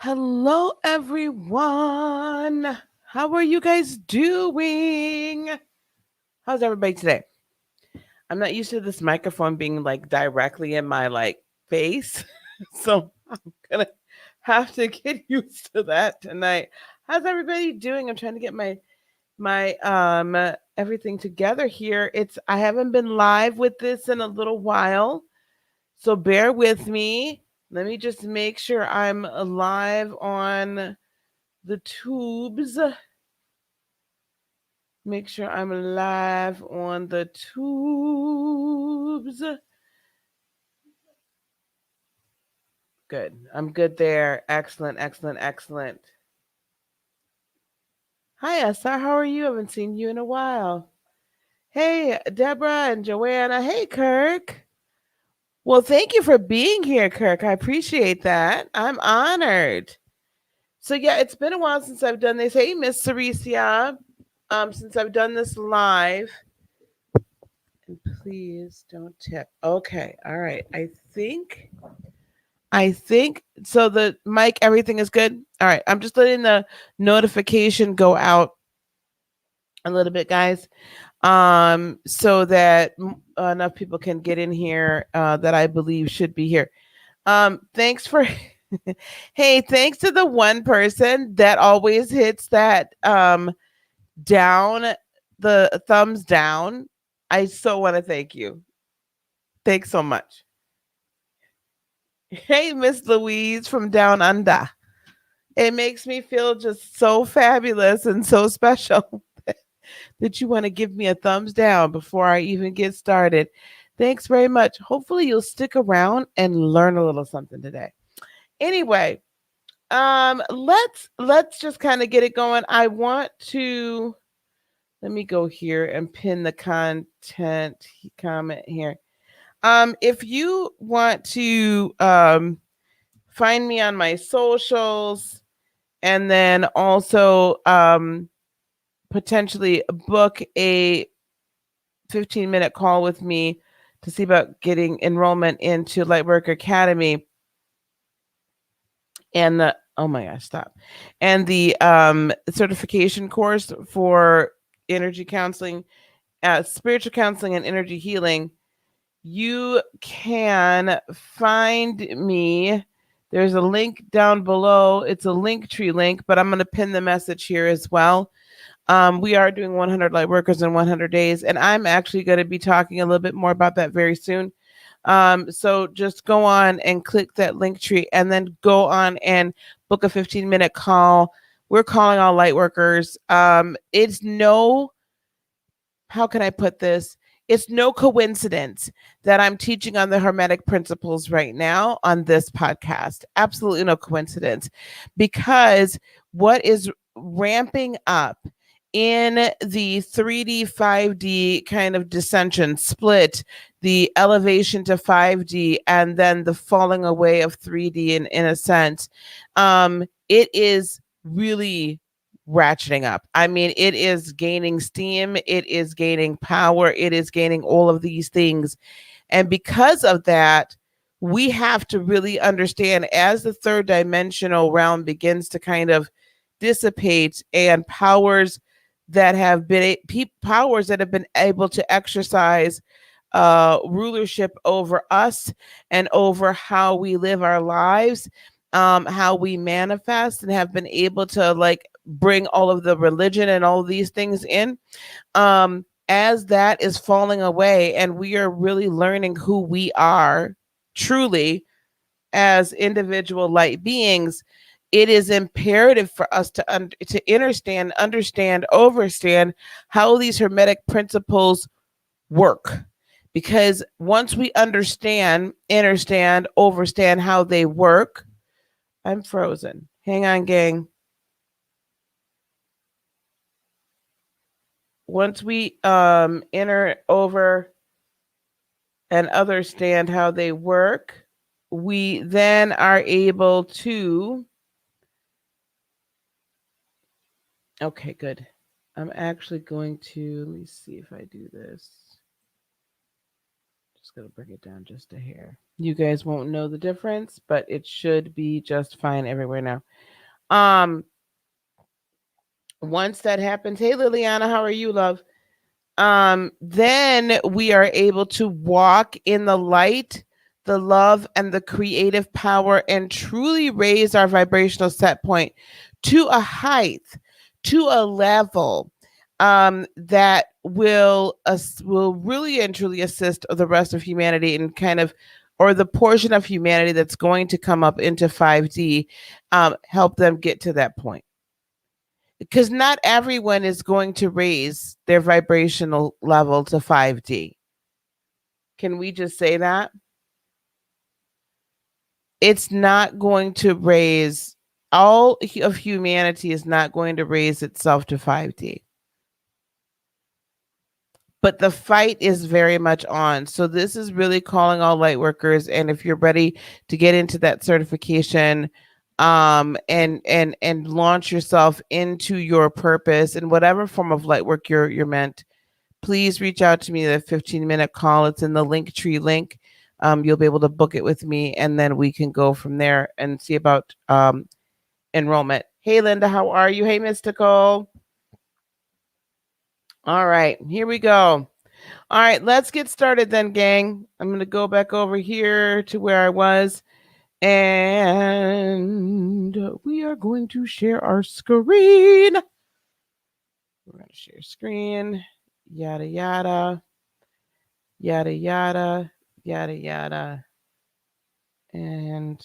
Hello, everyone. How are you guys doing? How's everybody today? I'm not used to this microphone being like directly in my face, so I'm gonna have to get used to that tonight. How's everybody doing? I'm trying to get my everything together here. I haven't been live with this in a little while, so bear with me. Let me just make sure I'm live on the tubes. Make sure I'm live on the tubes. Good. I'm good there. Excellent, excellent, excellent. Hi, Esther. How are you? I haven't seen you in a while. Hey, Deborah and Joanna. Hey, Kirk. Well, thank you for being here, Kirk. I appreciate that. I'm honored. So yeah, it's been a while since I've done this. Hey, Miss Cericia. Since I've done this live. And please don't tip. Okay. All right. I think so. The mic, everything is good. All right. I'm just letting the notification go out a little bit, guys, so that enough people can get in here that I believe should be here. Thanks for. Hey, thanks to the one person that always hits that down, the thumbs down. I so want to thank you. Thanks so much. Hey, Miss Louise from Down Under. It makes me feel just so fabulous and so special that you want to give me a thumbs down before I even get started. Thanks very much. Hopefully you'll stick around and learn a little something today. Anyway, let's just kind of get it going. I want to let me go here and pin the content comment here. If you want to find me on my socials and then also potentially book a 15-minute call with me to see about getting enrollment into Lightworker Academy and the oh my gosh, stop. And the certification course for energy counseling, spiritual counseling and energy healing, you can find me. There's a link down below. It's a Linktree link, but I'm going to pin the message here as well. We are doing 100 light workers in 100 days, and I'm actually going to be talking a little bit more about that very soon. So just go on and click that Linktree, and then go on and book a 15-minute call. We're calling all light workers. It's no, how can I put this? It's no coincidence that I'm teaching on the Hermetic Principles right now on this podcast. Absolutely no coincidence, because what is ramping up in the 3D, 5D kind of dissension, split, the elevation to 5D, and then the falling away of 3D in a sense, it is really ratcheting up. I mean, it is gaining steam, it is gaining power, it is gaining all of these things. And because of that, we have to really understand, as the third dimensional realm begins to kind of dissipate, and powers that have been able to exercise rulership over us and over how we live our lives, how we manifest, and have been able to bring all of the religion and all of these things in. As that is falling away, and we are really learning who we are truly as individual light beings, it is imperative for us to understand, overstand how these hermetic principles work. Because once we understand, overstand how they work, I'm frozen. Hang on, gang. Once we enter over and understand how they work, we then are able to. Okay, good. I'm actually going to, let me see if I do this. just going to bring it down just a hair. You guys won't know the difference, but it should be just fine everywhere now. Once that happens, hey Liliana, how are you, love? Then we are able to walk in the light, the love, and the creative power, and truly raise our vibrational set point to a height, to a level that will really and truly assist the rest of humanity and kind of, or the portion of humanity that's going to come up into 5D, help them get to that point. Because not everyone is going to raise their vibrational level to 5D. Can we just say that? It's not going to raise, all of humanity is not going to raise itself to 5D. But the fight is very much on. So this is really calling all light workers. And if you're ready to get into that certification, and launch yourself into your purpose in whatever form of light work you're meant, please reach out to me. The 15-minute call, it's in the Linktree link. You'll be able to book it with me, and then we can go from there and see about enrollment. Hey Linda, how are you? Hey Mystical. All right, here we go. All right, let's get started then, gang. I'm going to go back over here to where I was. And we are going to share our screen. We're going to share screen. Yada, yada. Yada, yada. Yada, yada. And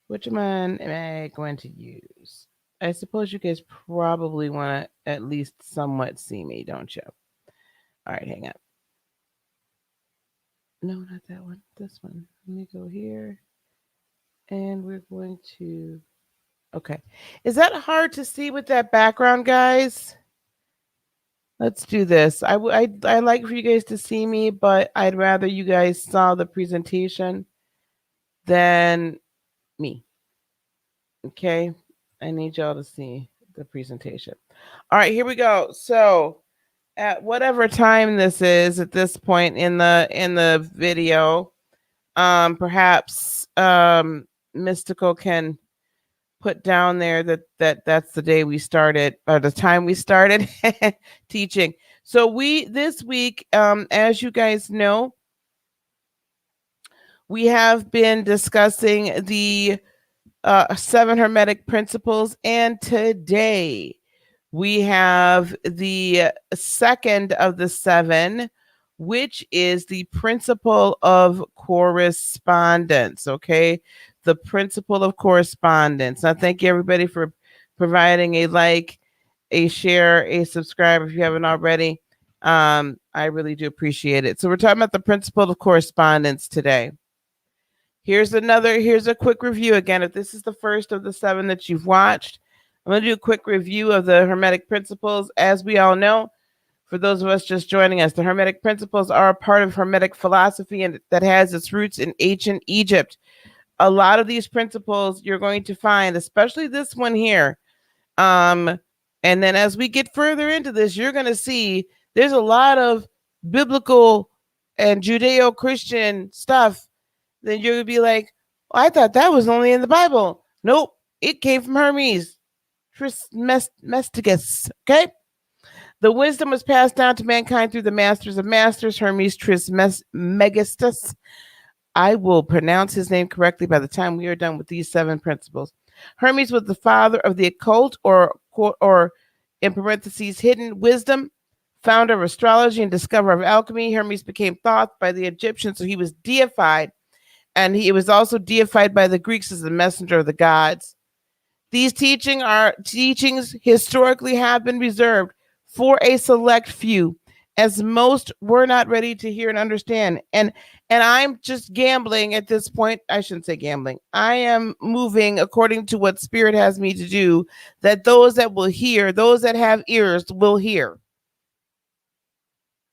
which one am I going to use? I suppose you guys probably want to at least somewhat see me, don't you? All right, hang on. No, not that one. This one. Let me go here. And we're going to, okay. Is that hard to see with that background, guys? Let's do this. I like for you guys to see me, but I'd rather you guys saw the presentation than me. Okay. I need y'all to see the presentation. All right, here we go. So at whatever time this is at this point in the video, perhaps Mystical can put down there that's the day we started, or the time we started teaching. So this week, as you guys know, we have been discussing the 7 Hermetic Principles, and today we have the second of the 7, which is the Principle of Correspondence. Okay, the Principle of Correspondence. Now, thank you everybody for providing a like, a share, a subscribe if you haven't already. I really do appreciate it. So we're talking about the Principle of Correspondence today. Here's a quick review. Again, if this is the first of the 7 that you've watched, I'm going to do a quick review of the Hermetic Principles. As we all know, for those of us just joining us, the Hermetic Principles are a part of Hermetic philosophy and that has its roots in ancient Egypt. A lot of these principles you're going to find, especially this one here. And then as we get further into this, you're going to see there's a lot of biblical and Judeo-Christian stuff. Then you're going to be like, well, I thought that was only in the Bible. Nope, it came from Hermes Trismegistus. Okay. The wisdom was passed down to mankind through the masters of masters, Hermes Trismegistus. I will pronounce his name correctly by the time we are done with these 7 principles. Hermes was the father of the occult, or in parentheses, hidden wisdom, founder of astrology and discoverer of alchemy. Hermes became thought by the Egyptians, so he was deified, and he was also deified by the Greeks as the messenger of the gods. These teachings historically have been reserved for a select few, as most were not ready to hear and understand. And I'm just gambling at this point. I shouldn't say gambling. I am moving according to what Spirit has me to do, that those that will hear, those that have ears will hear.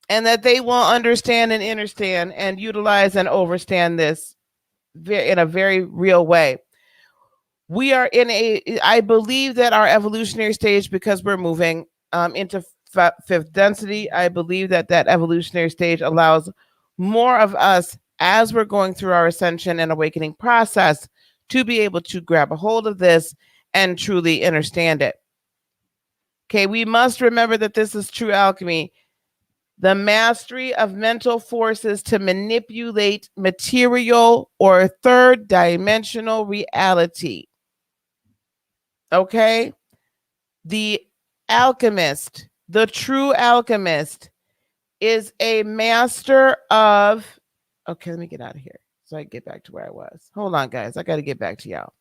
And that they will understand and understand and utilize and overstand this in a very real way. We are I believe that our evolutionary stage, because we're moving into 5th density, I believe that evolutionary stage allows more of us as we're going through our ascension and awakening process to be able to grab a hold of this and truly understand it. Okay, we must remember that this is true alchemy. The mastery of mental forces to manipulate material or third dimensional reality. Okay? The alchemist, the true alchemist, is a master of. Okay, let me get out of here so I can get back to where I was. Hold on, guys. I got to get back to y'all.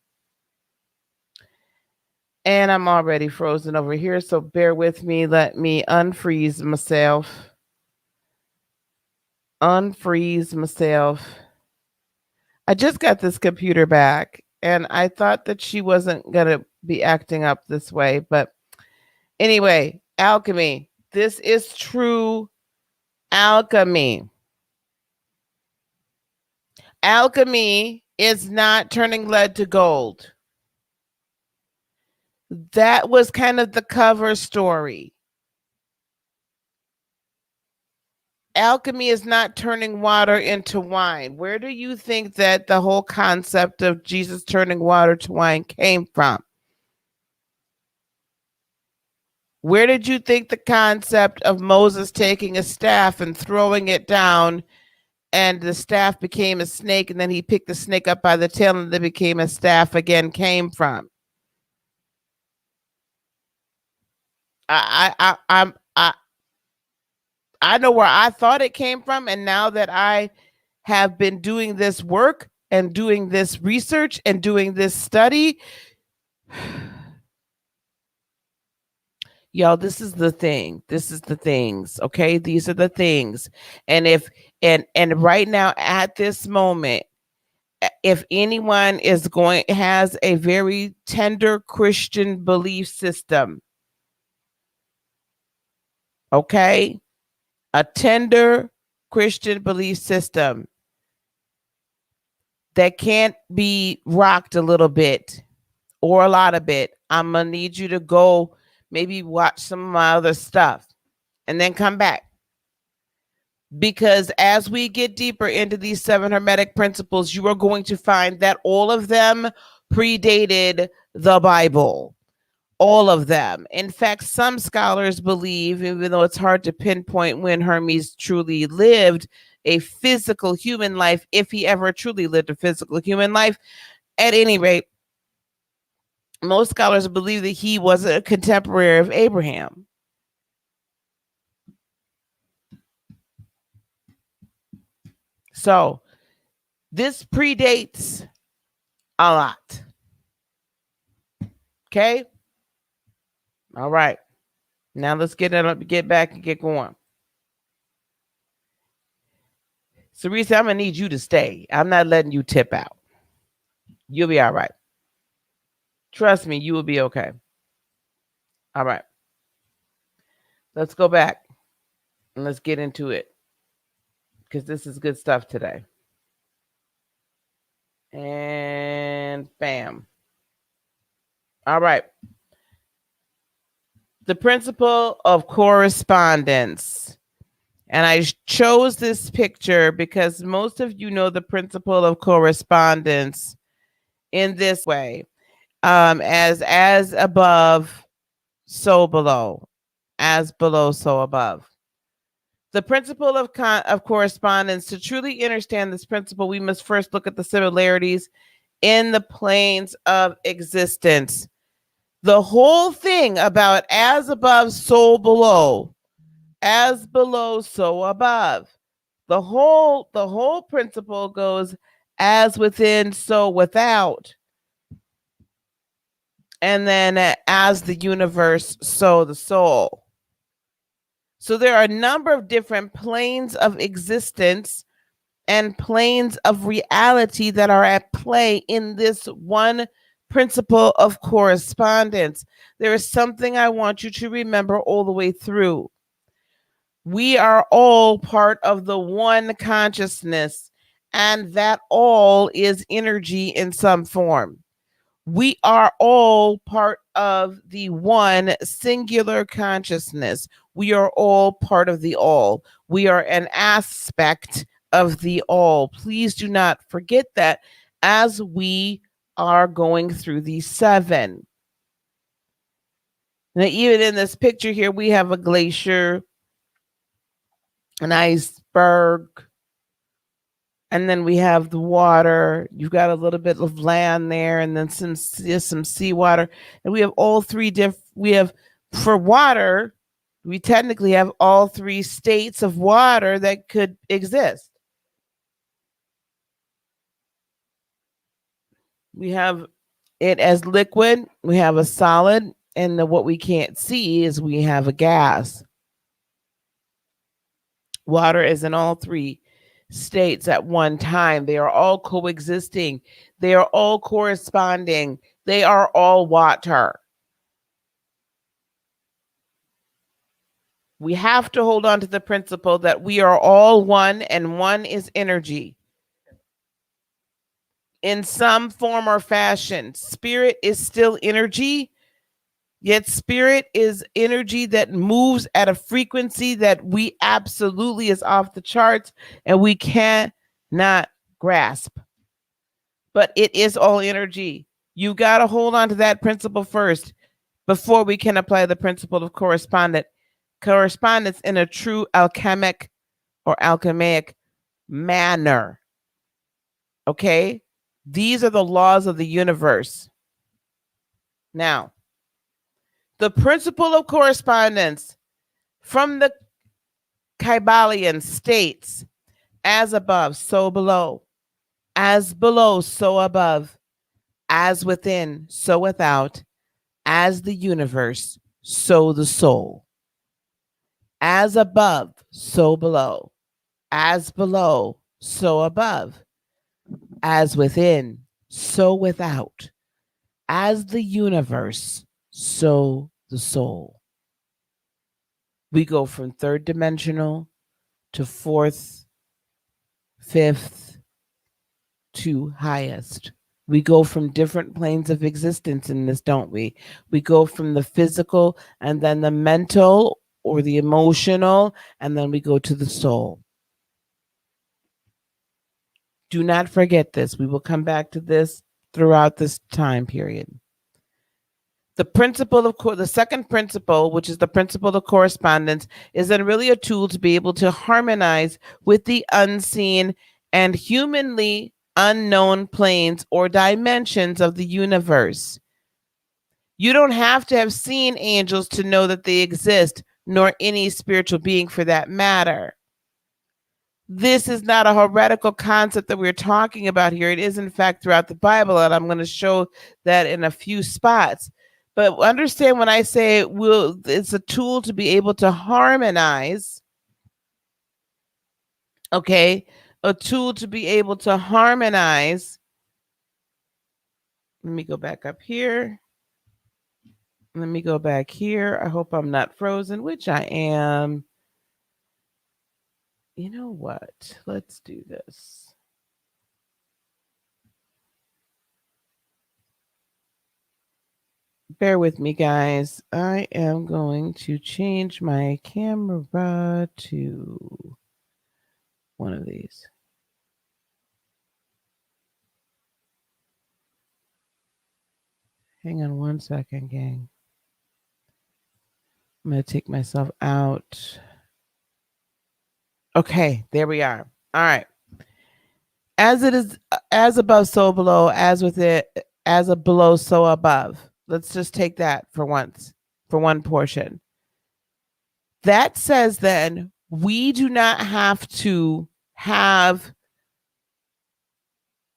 And I'm already frozen over here, so bear with me. Let me unfreeze myself. Unfreeze myself. I just got this computer back, and I thought that she wasn't going to be acting up this way. But anyway, alchemy. This is true alchemy. Alchemy is not turning lead to gold. That was kind of the cover story. Alchemy is not turning water into wine. Where do you think that the whole concept of Jesus turning water to wine came from? Where did you think the concept of Moses taking a staff and throwing it down and the staff became a snake and then he picked the snake up by the tail and it became a staff again came from? I know where I thought it came from, and now that I have been doing this work and doing this research and doing this study, y'all, this is the thing. This is the things, okay? These are the things. And if and right now at this moment, if anyone has a very tender Christian belief system, okay? A tender Christian belief system that can't be rocked a little bit or a lot of it, I'm going to need you to go maybe watch some of my other stuff and then come back. Because as we get deeper into these 7 Hermetic Principles, you are going to find that all of them predated the Bible. All of them. In fact, some scholars believe, even though it's hard to pinpoint when Hermes truly lived a physical human life, if he ever truly lived a physical human life, at any rate, most scholars believe that he was a contemporary of Abraham. So this predates a lot. Okay? All right. Now let's get back and get going. Sarisa, I'm going to need you to stay. I'm not letting you tip out. You'll be all right. Trust me, you will be okay. All right. Let's go back and let's get into it because this is good stuff today. And bam. All right. The principle of correspondence. And I chose this picture because most of you know the principle of correspondence in this way. As above, so below. As below, so above. The principle of correspondence. To truly understand this principle, we must first look at the similarities in the planes of existence. The whole thing about as above, so below, as below, so above. The whole principle goes as within, so without. And then as the universe, so the soul. So there are a number of different planes of existence and planes of reality that are at play in this one principle of correspondence. There is something I want you to remember all the way through. We are all part of the one consciousness, and that all is energy in some form. We are all part of the one singular consciousness. We are all part of the all. We are an aspect of the all. Please do not forget that as we are going through these 7. Now, even in this picture here, we have a glacier, an iceberg, and then we have the water. You've got a little bit of land there, and then some seawater. And we have all 3 we have, for water, we technically have all 3 states of water that could exist. We have it as liquid, we have a solid, and what we can't see is we have a gas. Water is in all 3 states at one time. They are all coexisting. They are all corresponding. They are all water. We have to hold on to the principle that we are all one, and one is energy. In some form or fashion, spirit is still energy, yet spirit is energy that moves at a frequency that we absolutely is off the charts and we cannot grasp. But it is all energy. You got to hold on to that principle first before we can apply the principle of correspondence in a true alchemic or alchemaic manner. Okay? These are the laws of the universe. Now, the principle of correspondence from the Kybalion states, as above, so below. As below, so above. As within, so without. As the universe, so the soul. As above, so below. As below, so above. As within, so without. As the universe, so the soul. We go from 3rd dimensional to 4th, 5th to highest. We go from different planes of existence in this, don't we? We go from the physical and then the mental or the emotional, and then we go to the soul. Do not forget this. We will come back to this throughout this time period. The principle of the second principle, which is the principle of correspondence, is then really a tool to be able to harmonize with the unseen and humanly unknown planes or dimensions of the universe. You don't have to have seen angels to know that they exist, nor any spiritual being for that matter. This is not a heretical concept that we're talking about here. It is, in fact, throughout the Bible, and I'm going to show that in a few spots. But understand when I say it's a tool to be able to harmonize, okay? A tool to be able to harmonize. Let me go back up here. Let me go back here. I hope I'm not frozen, which I am. You know what? Let's do this. Bear with me, guys. I am going to change my camera to one of these. Hang on one second, gang. I'm going to take myself out. Okay, there we are. All right. As it is, as above, so below, as with it, as a below, so above. Let's just take that for once, for one portion. That says then we do not have to have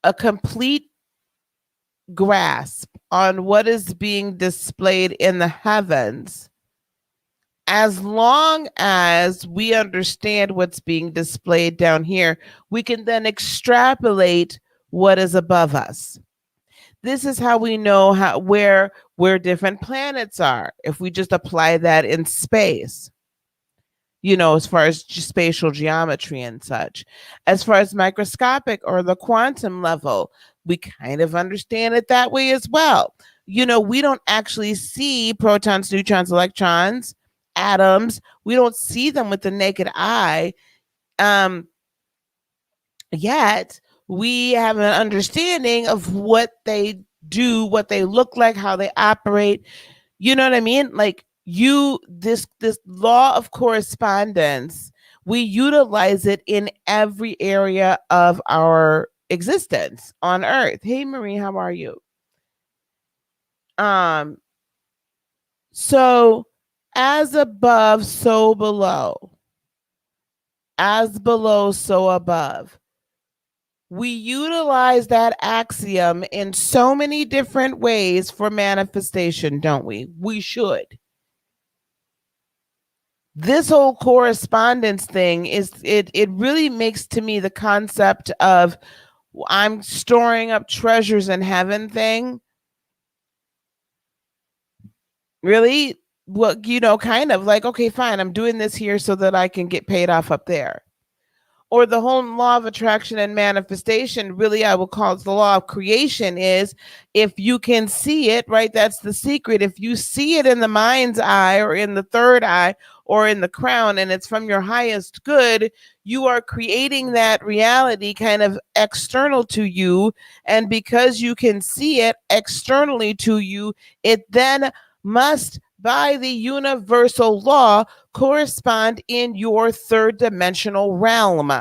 a complete grasp on what is being displayed in the heavens. As long as we understand what's being displayed down here, we can then extrapolate what is above us. This is how we know where different planets are, if we just apply that in space. You know, as far as spatial geometry and such. As far as microscopic or the quantum level, we kind of understand it that way as well. You know, we don't actually see protons, neutrons, electrons, atoms. We don't see them with the naked eye. Yet we have an understanding of what they do, what they look like, how they operate. You know what I mean? Like this law of correspondence, we utilize it in every area of our existence on earth. Hey Marie, how are you? Um so as above, so below. As below, so above. We utilize that axiom in so many different ways for manifestation, don't we? We should. This whole correspondence thing it really makes to me the concept of I'm storing up treasures in heaven thing. Really? Well, kind of like, okay, fine, I'm doing this here so that I can get paid off up there. Or the whole law of attraction and manifestation, really I will call it the law of creation, is if you can see it, right? That's the secret. If you see it in the mind's eye or in the third eye or in the crown, and it's from your highest good, you are creating that reality kind of external to you. And because you can see it externally to you, it then must, by the universal law, correspond in your third dimensional realm.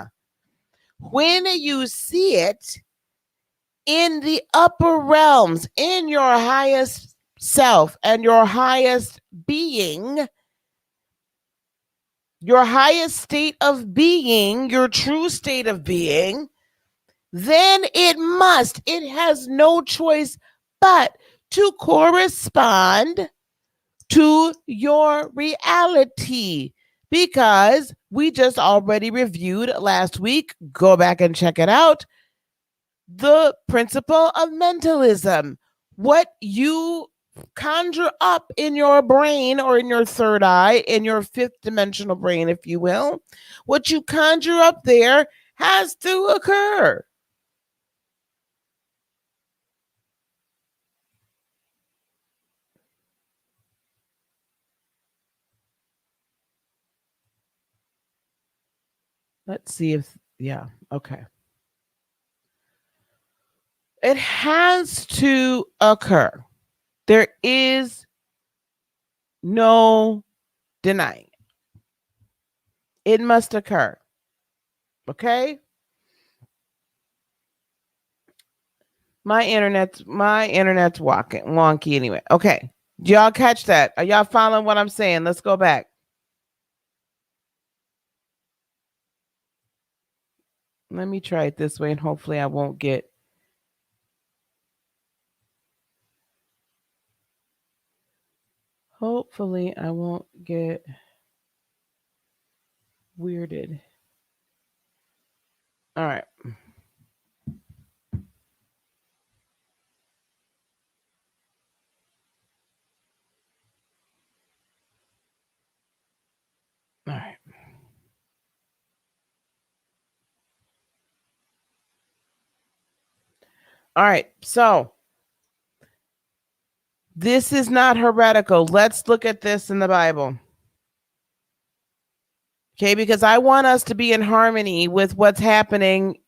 When you see it in the upper realms, in your highest self and your highest being, your highest state of being, your true state of being, then it has no choice but to correspond to your reality, because we just already reviewed last week. Go back and check it out. The principle of mentalism. What you conjure up in your brain or in your third eye, in your fifth dimensional brain, if you will, what you conjure up there has to occur. Let's see if, yeah, okay. It has to occur. There is no denying it. It must occur. Okay? My internet's wonky anyway. Okay. Do y'all catch that? Are y'all following what I'm saying? Let's go back. Let me try it this way and hopefully I won't get weirded. All right. All right. All right. So this is not heretical. Let's look at this in the Bible. Okay, because I want us to be in harmony with what's happening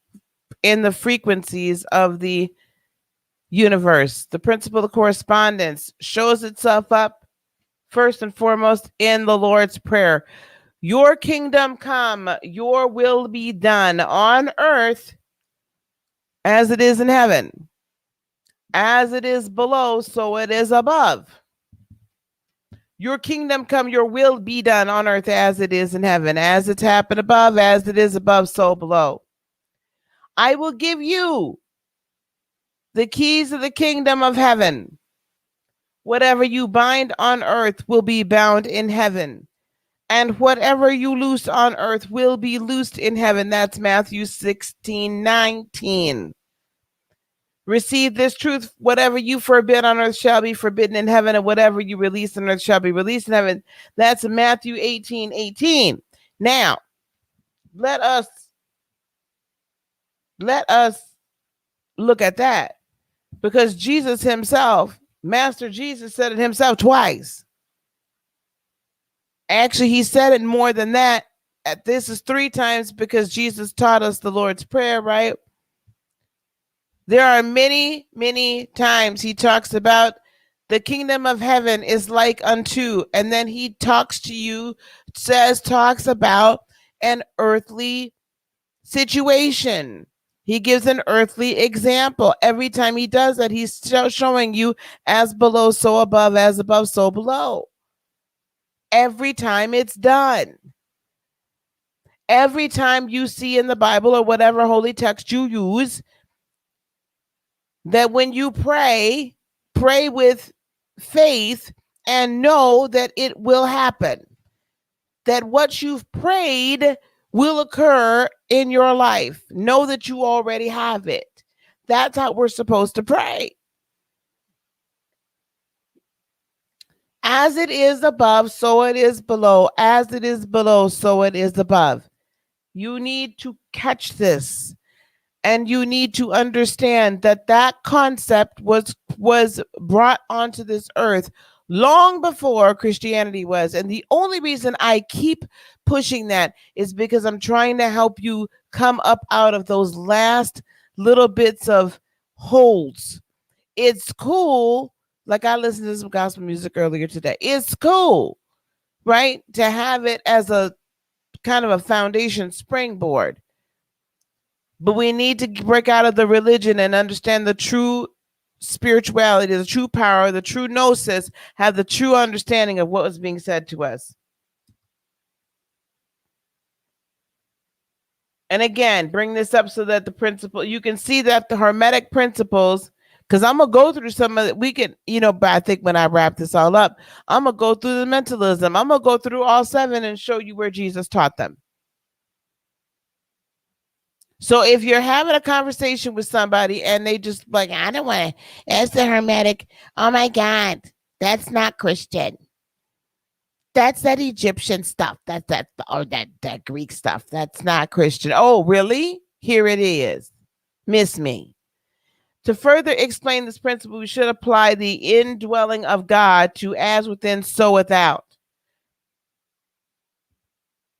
in the frequencies of the universe. The principle of correspondence shows itself up first and foremost in the Lord's Prayer. Your kingdom come, your will be done on earth as it is in heaven. As it is below, so it is above. Your kingdom come, your will be done on earth as it is in heaven. As it's happened above, as it is above, so below. I will give you the keys of the kingdom of heaven. Whatever you bind on earth will be bound in heaven. And whatever you loose on earth will be loosed in heaven. That's Matthew 16:19. Receive this truth. Whatever you forbid on earth shall be forbidden in heaven, and whatever you release on earth shall be released in heaven. That's Matthew 18:18. Now, let us look at that, because Jesus himself, Master Jesus, said it himself twice. Actually, he said it more than that this is 3 times because Jesus taught us the Lord's Prayer, right? There are many, many times he talks about the kingdom of heaven is like unto, and then he talks to you, talks about an earthly situation. He gives an earthly example. Every time he does that, he's showing you as below, so above, as above, so below. Every time it's done. Every time you see in the Bible or whatever holy text you use, that when you pray, pray with faith and know that it will happen. That what you've prayed will occur in your life. Know that you already have it. That's how we're supposed to pray. As it is above, so it is below. As it is below, so it is above. You need to catch this. And you need to understand that that concept was brought onto this earth long before Christianity was. And the only reason I keep pushing that is because I'm trying to help you come up out of those last little bits of holds. It's cool. Like I listened to some gospel music earlier today. It's cool, right? To have it as a kind of a foundation springboard. But we need to break out of the religion and understand the true spirituality, the true power, the true gnosis, have the true understanding of what was being said to us. And again, bring this up so that the principle, you can see that the Hermetic principles, because I'm going to go through some of it. We can, but I think when I wrap this all up, I'm going to go through the mentalism. I'm going to go through all 7 and show you where Jesus taught them. So if you're having a conversation with somebody and they just like, I don't want to ask the Hermetic, oh my God, that's not Christian. That's that Egyptian stuff. That's that Greek stuff. That's not Christian. Oh, really? Here it is. Miss me. To further explain this principle, we should apply the indwelling of God to as within, so without.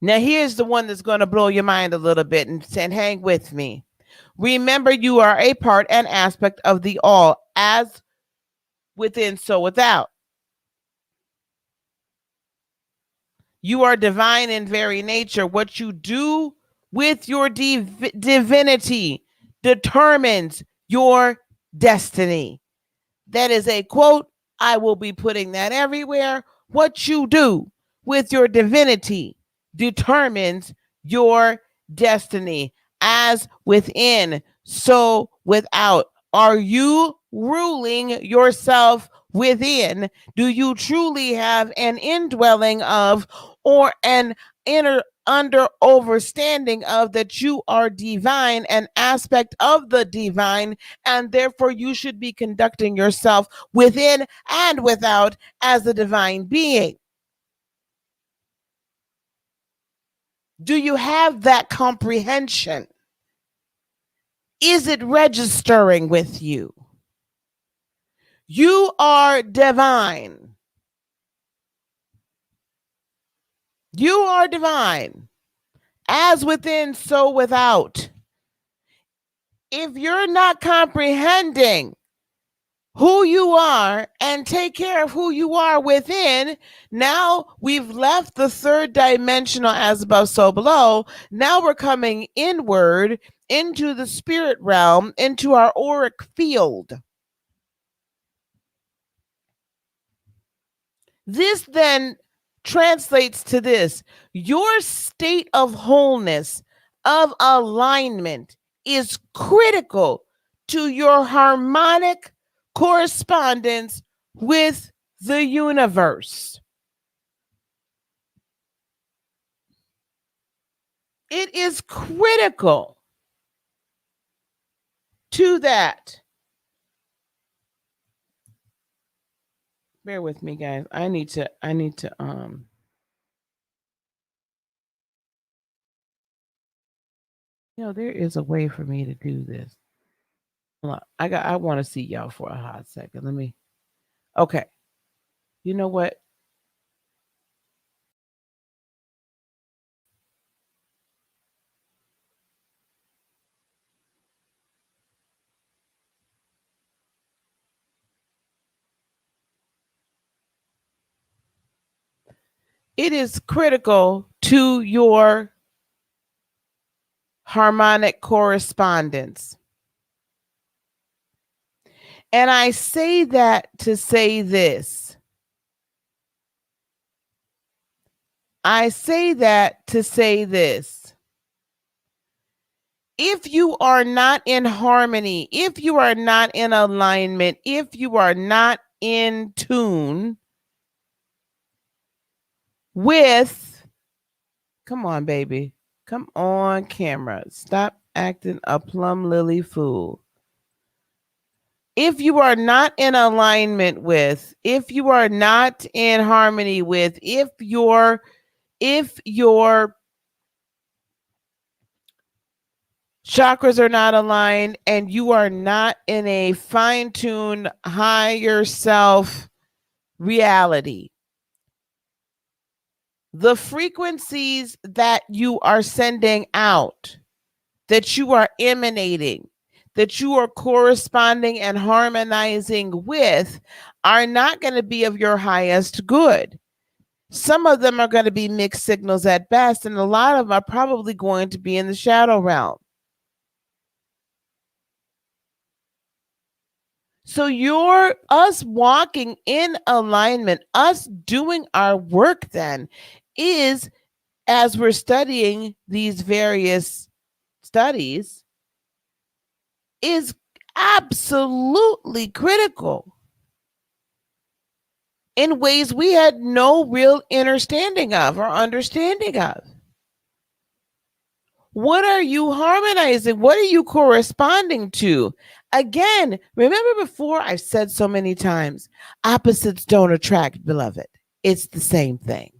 Now, here's the one that's going to blow your mind a little bit and hang with me. Remember, you are a part and aspect of the all, as within, so without. You are divine in very nature. What you do with your divinity determines your destiny. That is a quote. I will be putting that everywhere. What you do with your divinity determines your destiny. As within, so without. Are you ruling yourself within? Do you truly have an indwelling of or an inner under overstanding of that you are divine, an aspect of the divine, and therefore you should be conducting yourself within and without as a divine being? Do you have that comprehension? Is it registering with you? You are divine. You are divine. As within, so without. If you're not comprehending who you are and take care of who you are within, now we've left the 3rd dimensional as above, so below. Now we're coming inward into the spirit realm, into our auric field. This then translates to this: your state of wholeness, of alignment, is critical to your harmonic correspondence with the universe. It is critical to that. Bear with me, guys. I need to there is a way for me to do this. Hold on. I want to see y'all for a hot second. Let me. Okay. You know what? it is critical to your harmonic correspondence. And I say that to say this. I say that to say this. If you are not in harmony, if you are not in alignment, if you are not in tune with, come on, baby, come on, camera, stop acting a plum lily fool. If you are not in alignment with, if you are not in harmony with, if your chakras are not aligned and you are not in a fine-tuned higher self reality, the frequencies that you are sending out, that you are emanating, that you are corresponding and harmonizing with, are not going to be of your highest good. Some of them are going to be mixed signals at best, and a lot of them are probably going to be in the shadow realm. So us walking in alignment, us doing our work then is, as we're studying these various studies, is absolutely critical in ways we had no real understanding of. What are you harmonizing? What are you corresponding to? Again, remember before I've said so many times, opposites don't attract, beloved. It's the same thing.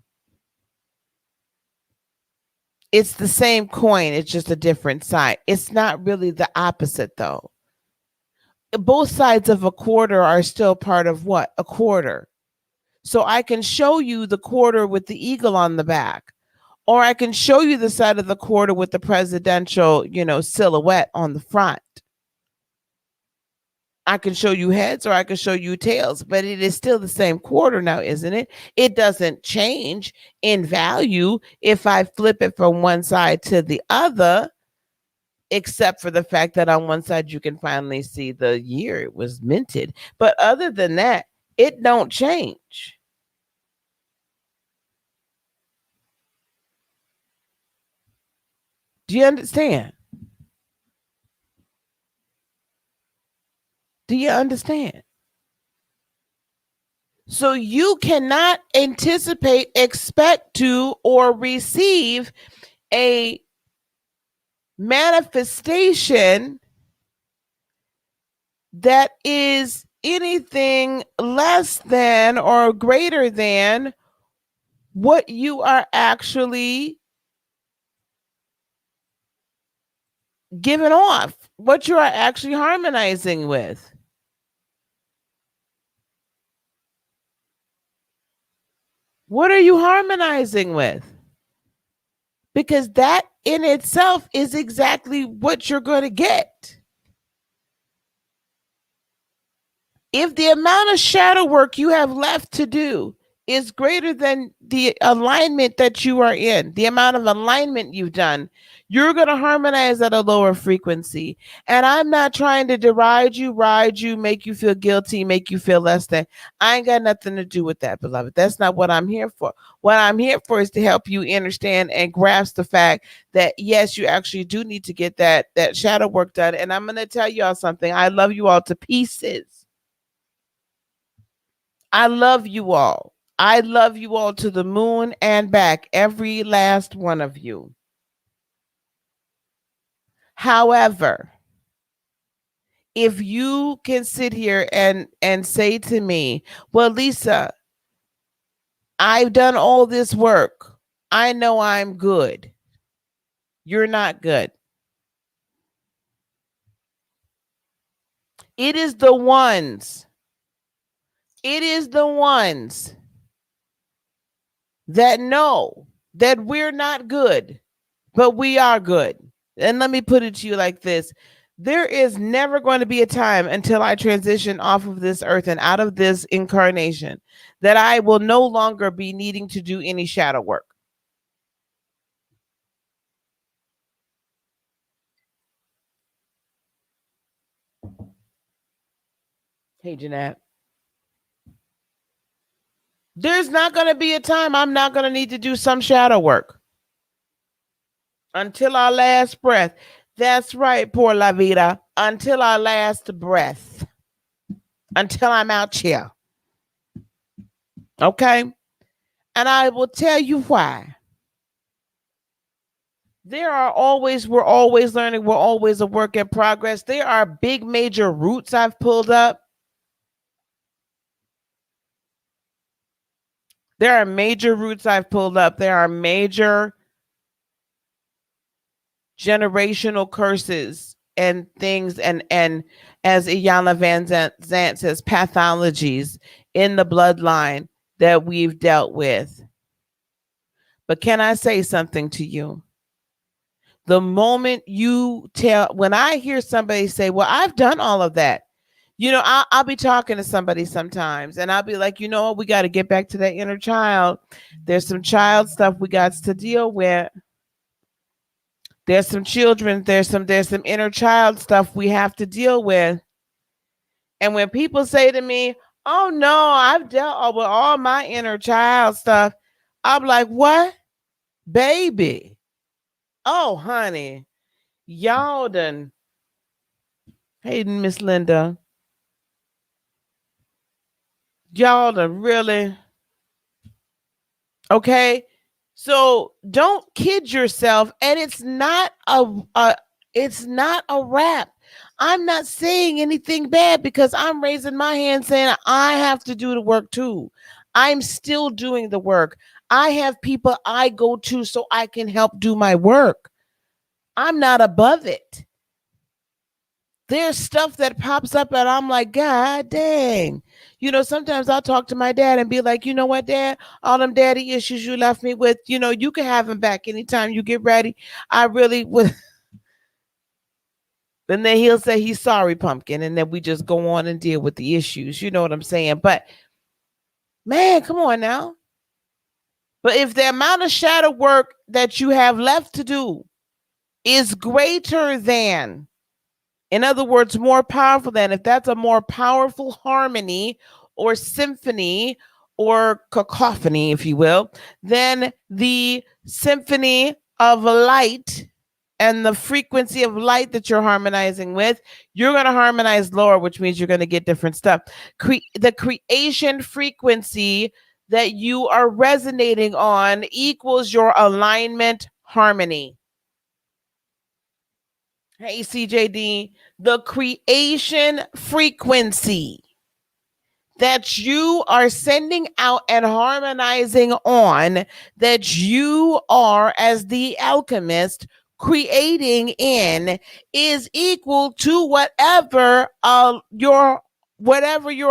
It's the same coin. It's just a different side. It's not really the opposite, though. Both sides of a quarter are still part of what? A quarter. So I can show you the quarter with the eagle on the back, or I can show you the side of the quarter with the presidential, silhouette on the front. I can show you heads or I can show you tails, but it is still the same quarter now, isn't it? It doesn't change in value if I flip it from one side to the other, except for the fact that on one side you can finally see the year it was minted. But other than that, it don't change. Do you understand? Do you understand? So you cannot anticipate, expect to, or receive a manifestation that is anything less than or greater than what you are actually giving off, what you are actually harmonizing with. What are you harmonizing with? Because that in itself is exactly what you're going to get. If the amount of shadow work you have left to do is greater than the alignment that you are in, the amount of alignment you've done, you're going to harmonize at a lower frequency. And I'm not trying to deride you, ride you, make you feel guilty, make you feel less than. I ain't got nothing to do with that, beloved. That's not what I'm here for. What I'm here for is to help you understand and grasp the fact that, yes, you actually do need to get that shadow work done. And I'm going to tell y'all something. I love you all to pieces. I love you all. I love you all to the moon and back, every last one of you. However, if you can sit here and say to me, well, Lisa, I've done all this work. I know I'm good. You're not good. It is the ones that know that we're not good, but we are good. And let me put it to you like this. There is never going to be a time until I transition off of this earth and out of this incarnation that I will no longer be needing to do any shadow work. Hey, Jeanette. There's not going to be a time I'm not going to need to do some shadow work until our last breath. That's right, poor La Vida. Until our last breath. Until I'm out here. Okay? And I will tell you why. We're always learning. We're always a work in progress. There are big major roots I've pulled up. There are major roots I've pulled up. There are major generational curses and things, and as Iyanla Van Zant says, pathologies in the bloodline that we've dealt with. But can I say something to you? The moment when I hear somebody say, well, I've done all of that, I'll be talking to somebody sometimes and I'll be like, we got to get back to that inner child. There's some child stuff we got to deal with. There's some children, there's some inner child stuff we have to deal with. And when people say to me, oh no, I've dealt with all my inner child stuff, I'm like, what? Baby. Oh, honey. Y'all done. Hey, Miss Linda. Y'all done really. Okay. So don't kid yourself. And it's not a wrap. I'm not saying anything bad because I'm raising my hand saying I have to do the work too. I'm still doing the work. I have people I go to so I can help do my work. I'm not above it. There's stuff that pops up and I'm like, God dang. Sometimes I'll talk to my dad and be like, you know what, Dad? All them daddy issues you left me with, you can have them back anytime you get ready. I really would. And then he'll say he's sorry, pumpkin. And then we just go on and deal with the issues. You know what I'm saying? But man, come on now. But if the amount of shadow work that you have left to do is greater than, in other words, more powerful than, if that's a more powerful harmony or symphony or cacophony, if you will, then the symphony of light and the frequency of light that you're harmonizing with, you're going to harmonize lower, which means you're going to get different stuff. The creation frequency that you are resonating on equals your alignment harmony. Hey, CJD, the creation frequency that you are sending out and harmonizing on, that you are, as the alchemist, creating in, is equal to whatever you're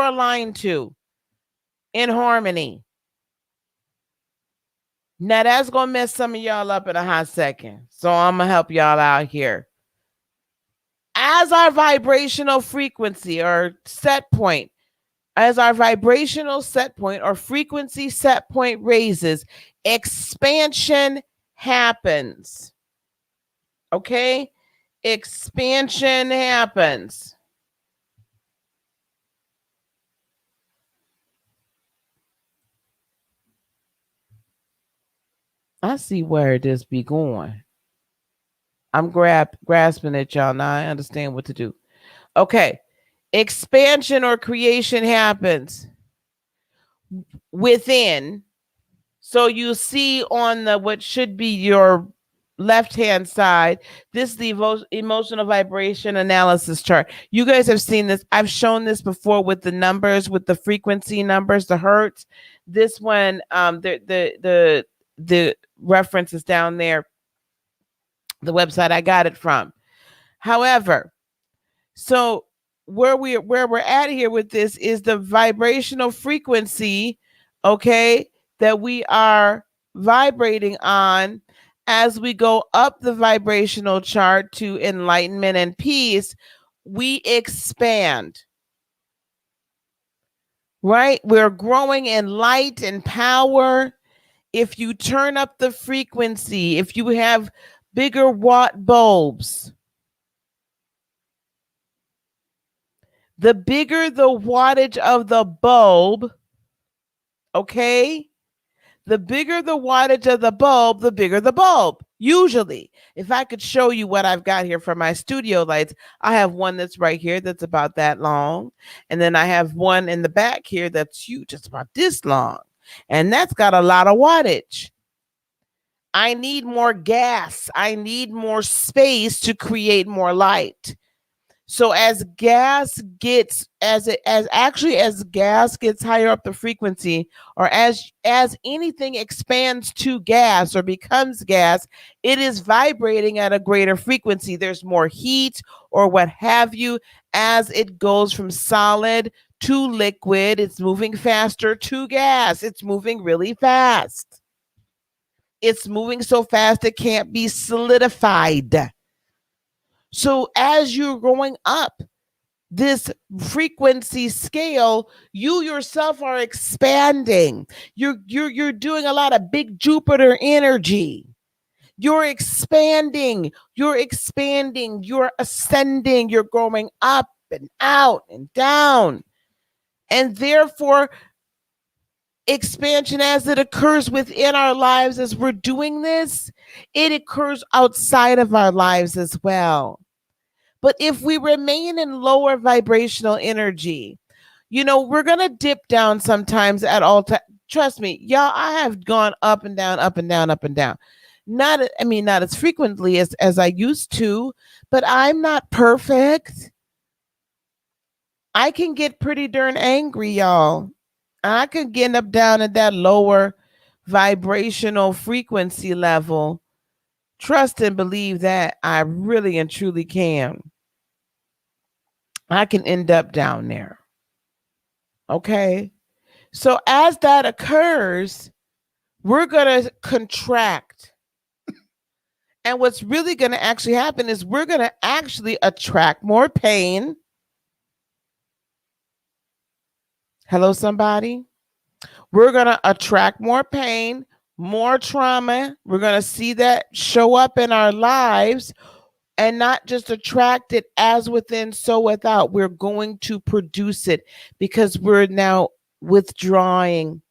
aligned to in harmony. Now that's gonna mess some of y'all up in a hot second, so I'm gonna help y'all out here. As our vibrational frequency or set point, as our vibrational set point or frequency set point raises, expansion happens. Okay? Expansion happens. I see where this be going. I'm grasping at y'all now. I understand what to do. Okay. Expansion or creation happens within. So you see on what should be your left-hand side, this is the emotional vibration analysis chart. You guys have seen this. I've shown this before with the numbers, with the frequency numbers, the hertz. This one, the reference is down there, the website I got it from. However, so where we're at here with this is the vibrational frequency, okay, that we are vibrating on. as we go up the vibrational chart to enlightenment and peace, we expand. Right? We're growing in light and power. If you turn up the frequency, if you have bigger watt bulbs, the bigger the wattage of the bulb, okay? The bigger the wattage of the bulb, the bigger the bulb. Usually, if I could show you what I've got here for my studio lights, I have one that's right here that's about that long. And then I have one in the back here that's huge, it's about this long. And that's got a lot of wattage. I need more gas. I need more space to create more light. So as gas gets as gas gets higher up the frequency, or as anything expands to gas or becomes gas, it is vibrating at a greater frequency. There's more heat or what have you as it goes from solid to liquid. It's moving faster to gas. It's moving really fast. It's moving so fast it can't be solidified. So as you're going up this frequency scale, you yourself are expanding. You're doing a lot of big Jupiter energy. You're expanding, you're ascending, you're going up and out and down. And therefore, expansion, as it occurs within our lives as we're doing this, it occurs outside of our lives as well. But if we remain in lower vibrational energy, we're going to dip down sometimes at all times. Trust me, y'all, I have gone up and down, up and down, up and down. Not as frequently as I used to, but I'm not perfect. I can get pretty darn angry, y'all. I could get up down at that lower vibrational frequency level. Trust and believe that I really and truly can. I can end up down there. Okay. So as that occurs, we're going to contract. And what's really going to actually happen is we're going to actually attract more pain. Hello, somebody. We're going to attract more pain, more trauma. We're going to see that show up in our lives. And not just attract it as within, so without. We're going to produce it because we're now withdrawing.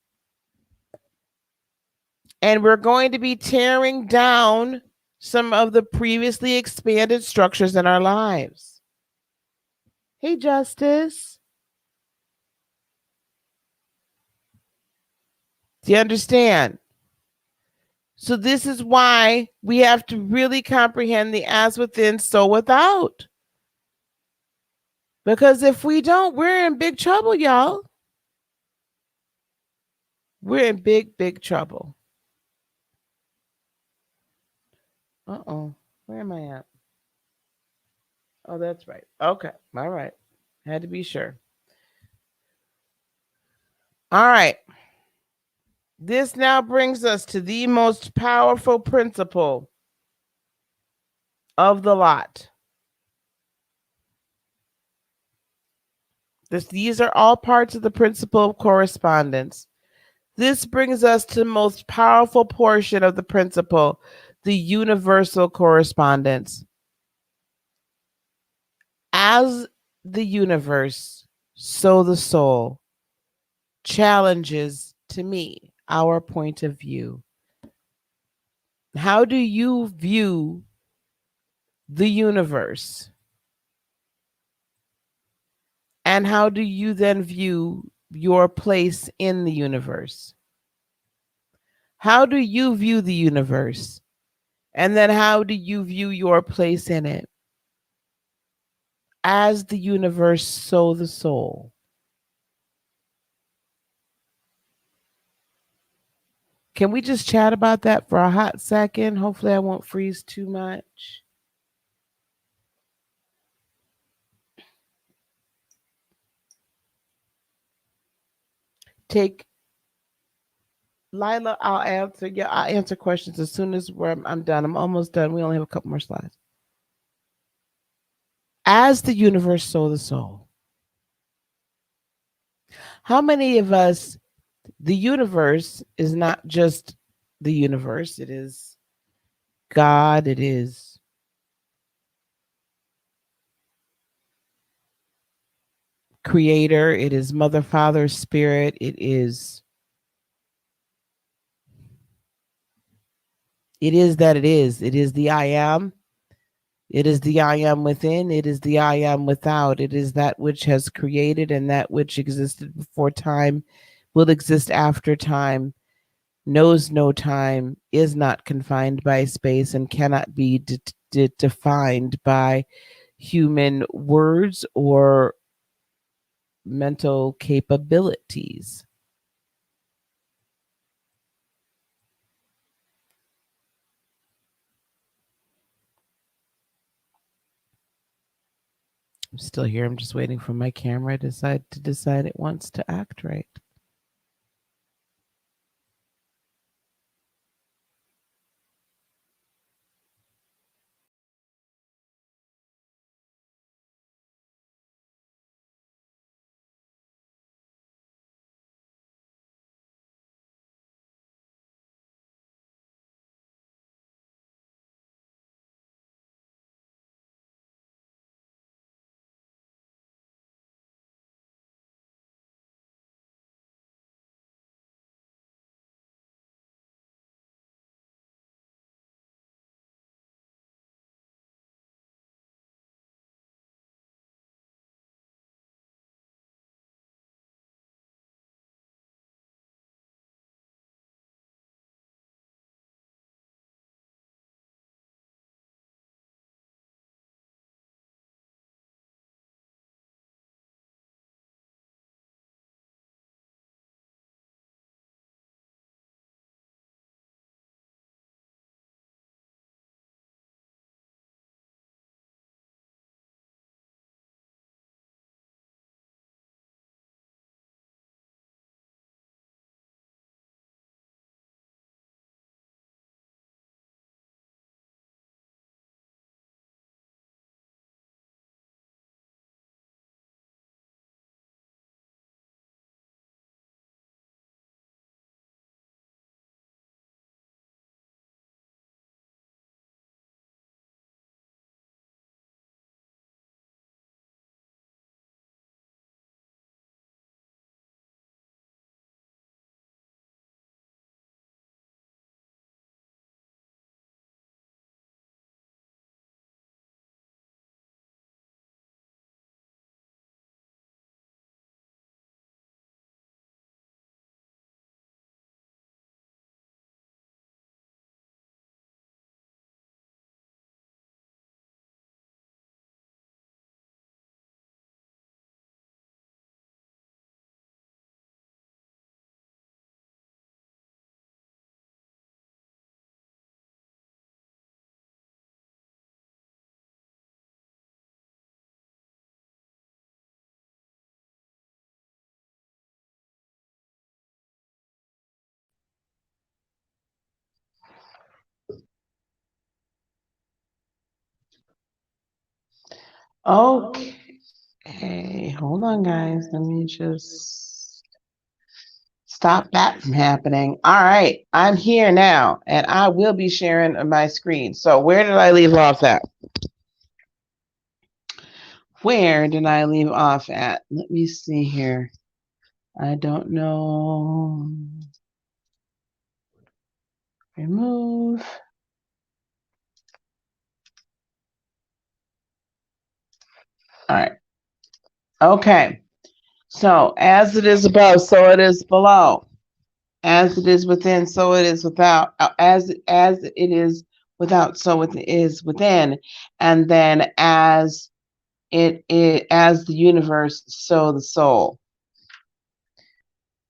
And we're going to be tearing down some of the previously expanded structures in our lives. Hey, Justice. Do you understand? So this is why we have to really comprehend the as within, so without. Because if we don't, we're in big trouble, y'all. We're in big, big trouble. Uh-oh. Where am I at? Oh, that's right. Okay. All right. Had to be sure. All right. This now brings us to the most powerful principle of the lot. These are all parts of the principle of correspondence. This brings us to the most powerful portion of the principle, the universal correspondence. As the universe, so the soul challenges to me our point of view. How do you view the universe? And how do you then view your place in the universe? How do you view the universe? And then how do you view your place in it? As the universe, so the soul. Can we just chat about that for a hot second? Hopefully I won't freeze too much. Take Lila, I'll answer. Yeah, I'll answer questions as soon as I'm done. I'm almost done. We only have a couple more slides. As the universe, so the soul. How many of us, the universe is not just the universe, it is God, it is creator, it is mother, father, spirit, it is that it is. It is the I am. It is the I am within. It is the I am without. It is that which has created and that which existed before time, will exist after time, knows no time, is not confined by space, and cannot be defined by human words or mental capabilities. I'm still here. I'm just waiting for my camera to decide it wants to act right. Okay, hold on, guys. Let me just stop that from happening. All right, I'm here now, and I will be sharing my screen. So where did I leave off at? Where did I leave off at? Let me see here. I don't know. Remove. All right. Okay. So as it is above, so it is below. As it is within, so it is without. As it is without, so it is within. And then as as the universe, so the soul.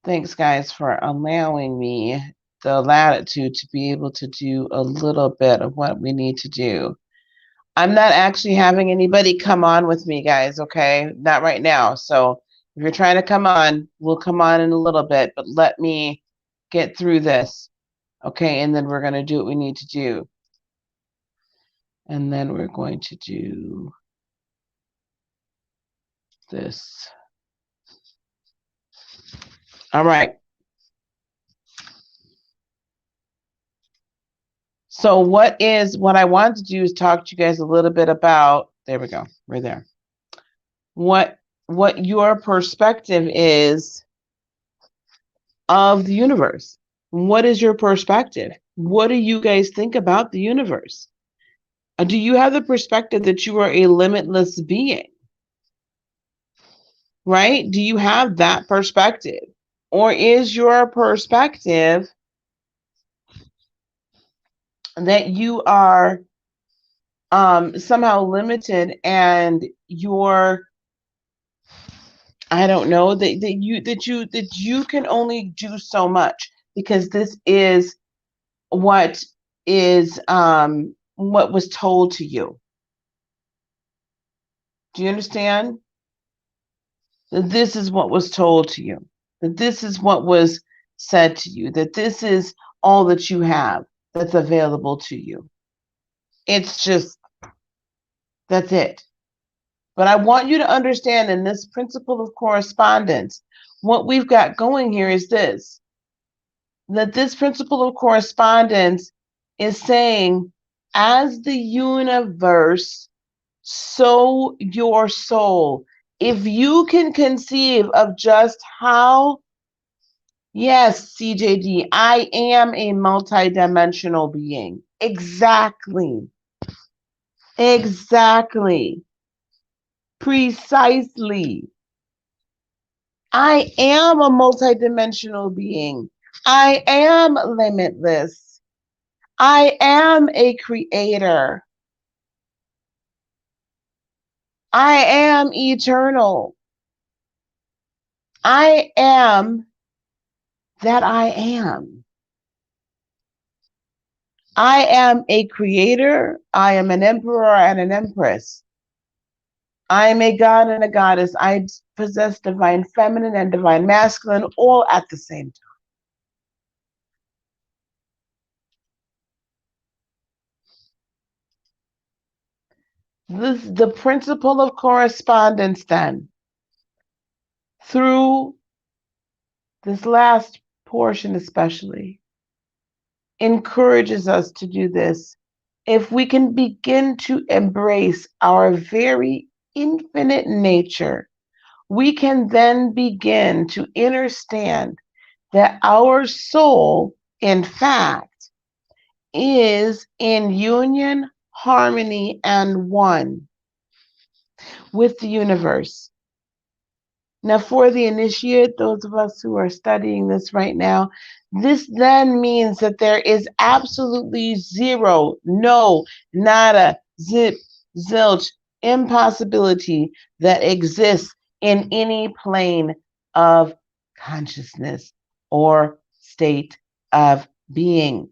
Thanks, guys, for allowing me the latitude to be able to do a little bit of what we need to do. I'm not actually having anybody come on with me, guys, okay? Not right now. So if you're trying to come on, we'll come on in a little bit, but let me get through this. Okay, and then we're going to do what we need to do. And then we're going to do this. All right. So what I want to do is talk to you guys a little bit about, there we go, right there. What your perspective is of the universe. What is your perspective? What do you guys think about the universe? Do you have the perspective that you are a limitless being? Right? Do you have that perspective? Or is your perspective that you are somehow limited and you're, I don't know, that you can only do so much because this is what was told to you. Do you understand? That this is what was told to you. That this is what was said to you. That this is all that you have that's available to you. It's just, that's it. But I want you to understand in this principle of correspondence, what we've got going here is this, that this principle of correspondence is saying, as the universe, so your soul. If you can conceive of just how, yes, CJD, I am a multidimensional being. Exactly. Exactly. Precisely. I am a multidimensional being. I am limitless. I am a creator. I am eternal. I am that I am. I am a creator. I am an emperor and an empress. I am a god and a goddess. I possess divine feminine and divine masculine all at the same time. The principle of correspondence, then, through this last portion especially, encourages us to do this. If we can begin to embrace our very infinite nature, we can then begin to understand that our soul, in fact, is in union, harmony, and one with the universe. Now, for the initiate, those of us who are studying this right now, this then means that there is absolutely zero, no, nada, zip, zilch, impossibility that exists in any plane of consciousness or state of being.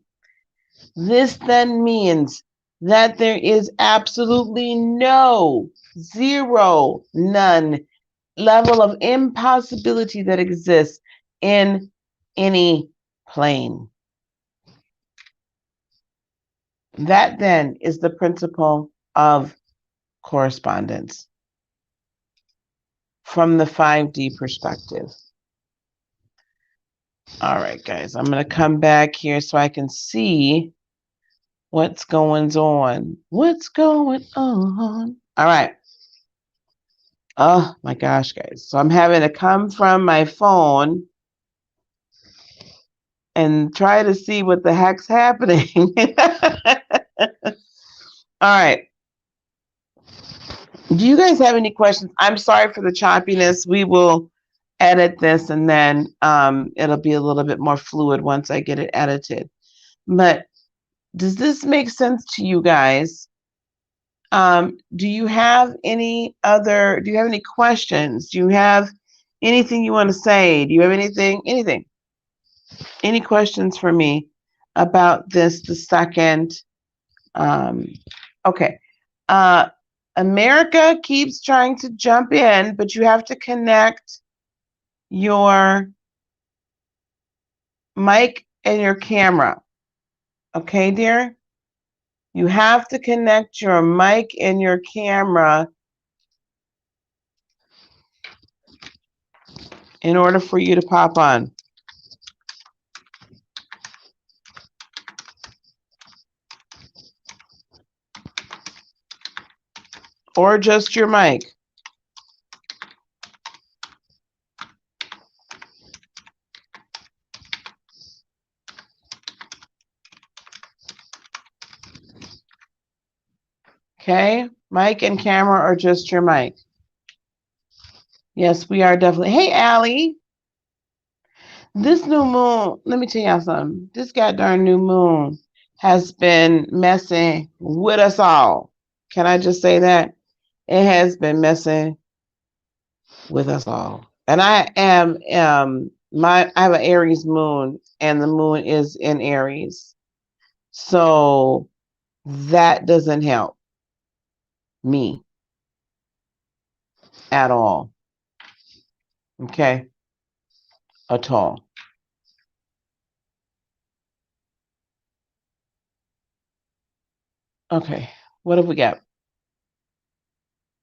This then means that there is absolutely no, zero, none level of impossibility that exists in any plane. That then is the principle of correspondence from the 5D perspective. All right, guys, I'm going to come back here so I can see what's going on. What's going on? All right. Oh my gosh, guys. So I'm having to come from my phone and try to see what the heck's happening. All right. Do you guys have any questions? I'm sorry for the choppiness. We will edit this and then it'll be a little bit more fluid once I get it edited. But does this make sense to you guys? Do you have any questions? Do you have anything you want to say? Do you have anything? Any questions for me about this, the second? Okay. America keeps trying to jump in, but you have to connect your mic and your camera. Okay, dear? You have to connect your mic and your camera in order for you to pop on. Or just your mic. Okay, mic and camera or just your mic. Yes, we are definitely. Hey, Allie. This new moon, let me tell y'all something. This goddamn new moon has been messing with us all. Can I just say that? It has been messing with us all. And I am I have an Aries moon and the moon is in Aries. So that doesn't help me at all. Okay? At all. Okay. What have we got?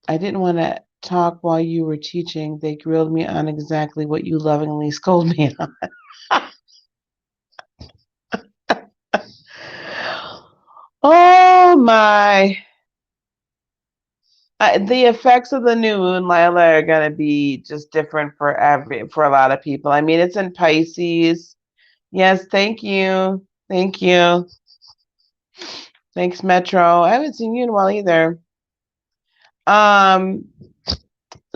I didn't want to talk while you were teaching. They grilled me on exactly what you lovingly scold me on. Oh my. The effects of the new moon, Lila, are going to be just different for a lot of people. I mean, it's in Pisces. Yes, thank you. Thank you. Thanks, Metro. I haven't seen you in a while either.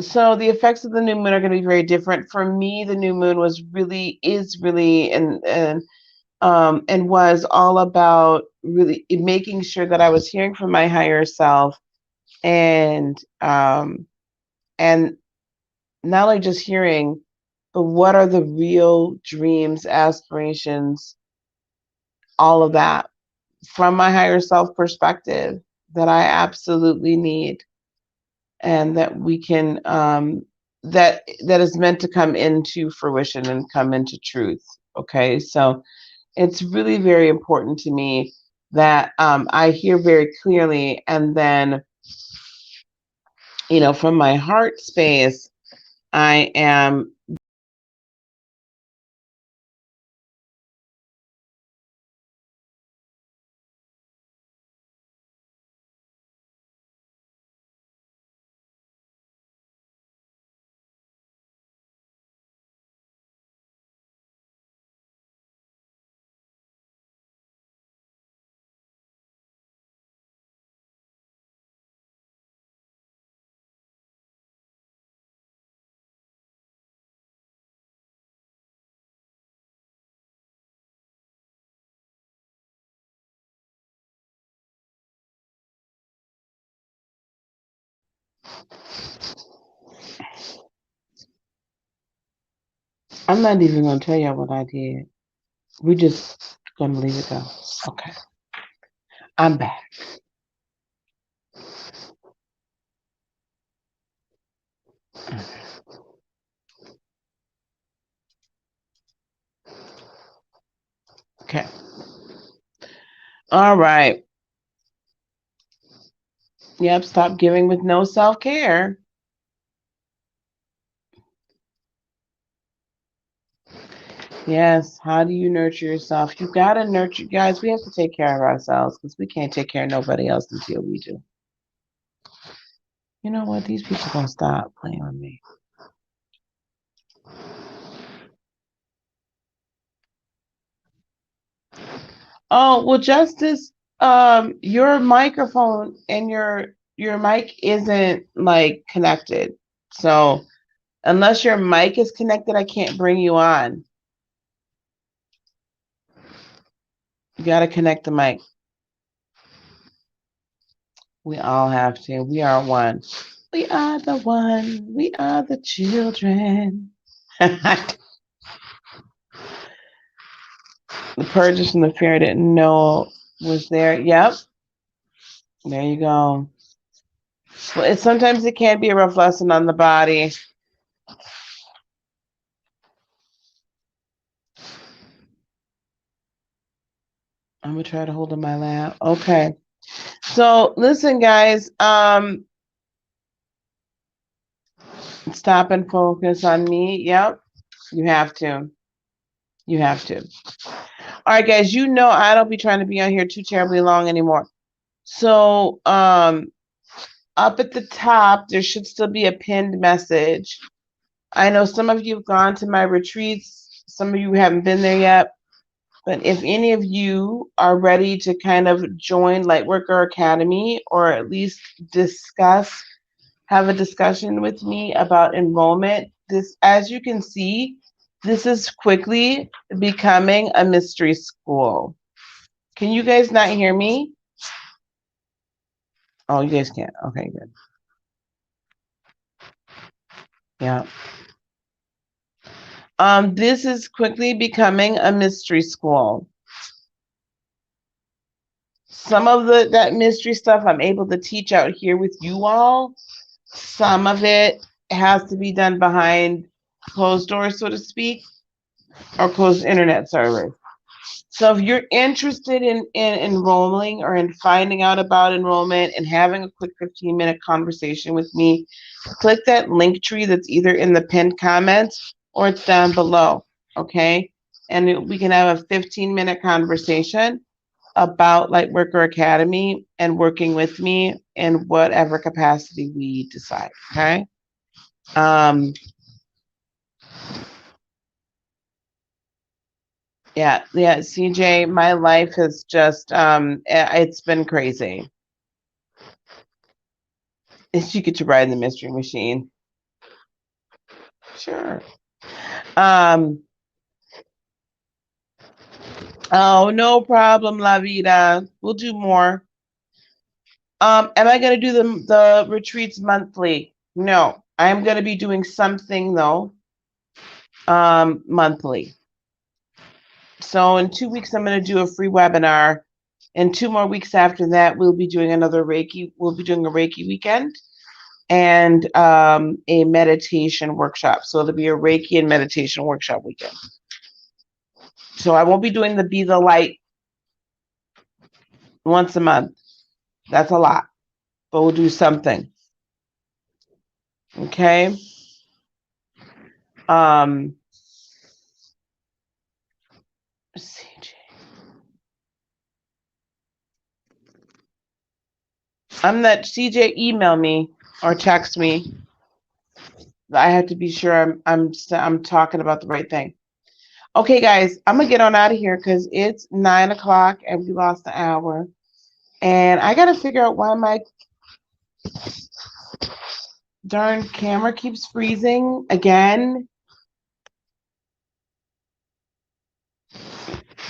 So the effects of the new moon are going to be very different. For me, the new moon is really and was all about really making sure that I was hearing from my higher self and not only just hearing, but what are the real dreams, aspirations, all of that from my higher self perspective that I absolutely need and that we can that is meant to come into fruition and come into truth. Okay, so it's really very important to me that I hear very clearly, and then from my heart space, I am not even gonna tell y'all what I did. We just gonna leave it go. Okay. I'm back. Okay. All right. Yep, stop giving with no self-care. Yes, how do you nurture yourself? You gotta nurture, guys. We have to take care of ourselves because we can't take care of nobody else until we do. You know what? These people gonna stop playing with me. Oh, well, Justice, your microphone and your mic isn't like connected. So unless your mic is connected, I can't bring you on. You gotta connect the mic. We all have to. We are one. We are the one. We are the children. The purges from the fear I didn't know was there. Yep. There you go. Well, sometimes it can be a rough lesson on the body. I'm gonna try to hold in my lap. Okay. So listen, guys. Stop and focus on me. Yep. You have to. You have to. All right, guys. You know I don't be trying to be on here too terribly long anymore. So up at the top, there should still be a pinned message. I know some of you have gone to my retreats. Some of you haven't been there yet. But if any of you are ready to kind of join Lightworker Academy, or at least have a discussion with me about enrollment, this, as you can see, this is quickly becoming a mystery school. Can you guys not hear me? Oh, you guys can't. Okay, good. Yeah. This is quickly becoming a mystery school. Some of that mystery stuff I'm able to teach out here with you all. Some of it has to be done behind closed doors, so to speak, or closed internet servers. So if you're interested in enrolling or in finding out about enrollment and having a quick 15-minute conversation with me, click that link tree that's either in the pinned comments or it's down below, okay? And we can have a 15-minute conversation about Lightworker Academy and working with me in whatever capacity we decide, okay? Yeah, CJ, my life has just, it's been crazy. If you get to ride in the mystery machine. Sure. Oh, no problem, La Vida. We'll do more. Am I going to do the retreats monthly? No, I'm going to be doing something though, monthly. So in 2 weeks, I'm going to do a free webinar. In 2 more weeks after that, we'll be doing another Reiki. We'll be doing a Reiki weekend and a meditation workshop. So it'll be a Reiki and meditation workshop weekend. So I won't be doing the Be the Light once a month. That's a lot, but we'll do something. Okay. CJ. I'm not CJ. Email me or text me. I have to be sure I'm talking about the right thing. Okay, guys, I'm gonna get on out of here because it's 9 o'clock and we lost an hour, and I gotta figure out why my darn camera keeps freezing again.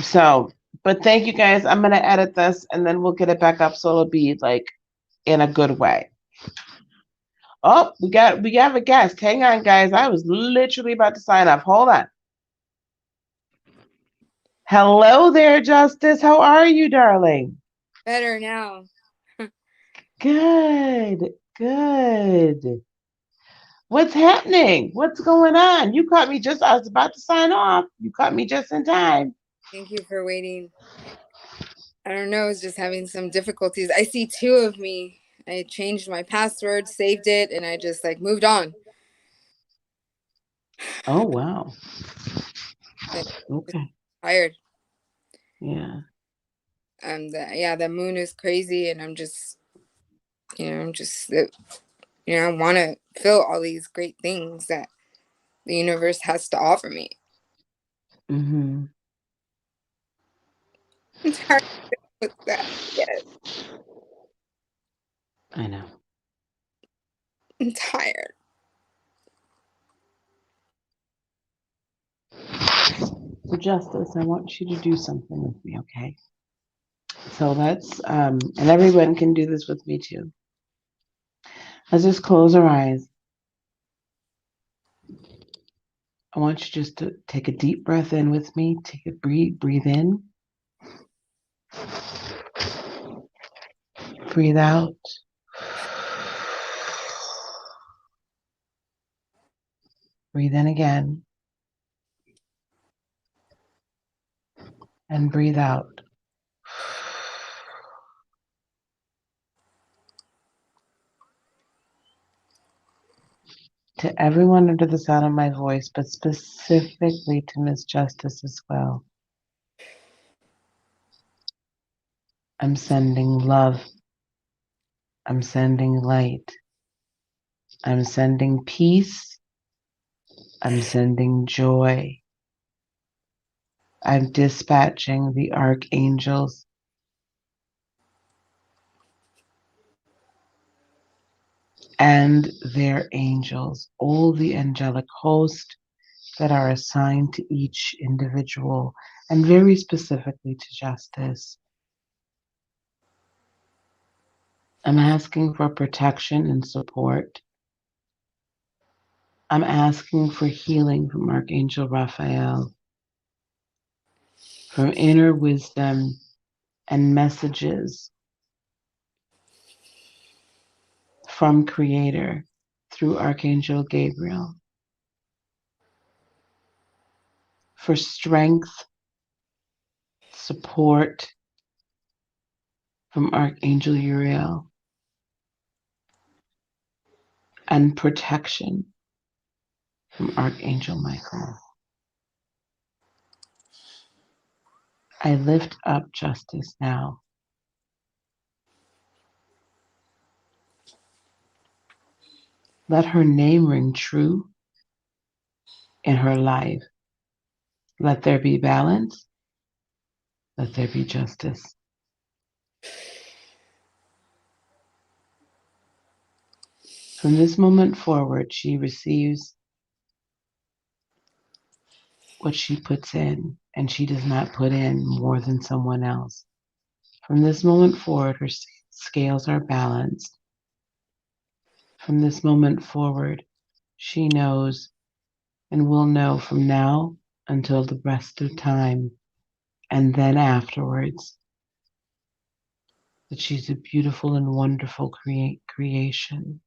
So, but thank you guys. I'm gonna edit this and then we'll get it back up so it'll be like in a good way. Oh, we have a guest. Hang on, guys. I was literally about to sign off. Hold on. Hello there, Justice. How are you, darling? Better now. Good. What's happening? What's going on? You caught me just, I was about to sign off. You caught me just in time. Thank you for waiting. I don't know, I was just having some difficulties. I see 2 of me. I changed my password, saved it, and I just like moved on. Oh, wow. Like, Okay. tired. Yeah. The moon is crazy, and I'm just, I want to feel all these great things that the universe has to offer me. Mm-hmm. I'm tired with that. Yes, I know. I'm tired. For Justice, I want you to do something with me, okay? So let's, and everyone can do this with me too. Let's just close our eyes. I want you just to take a deep breath in with me. Take a breathe in. Breathe out. Breathe in again. And breathe out. to everyone under the sound of my voice, but specifically to Miss Justice as well. I'm sending love. I'm sending light. I'm sending peace. I'm sending joy. I'm dispatching the archangels and their angels, all the angelic host that are assigned to each individual, and very specifically to Justice. I'm asking for protection and support. I'm asking for healing from Archangel Raphael, from inner wisdom and messages from Creator through Archangel Gabriel, for strength, support from Archangel Uriel, and protection from Archangel Michael. I lift up Justice now. Let her name ring true in her life. Let there be balance. Let there be justice. From this moment forward, she receives what she puts in, and she does not put in more than someone else. From this moment forward, her scales are balanced. From this moment forward, she knows and will know from now until the rest of time, and then afterwards, that she's a beautiful and wonderful creation.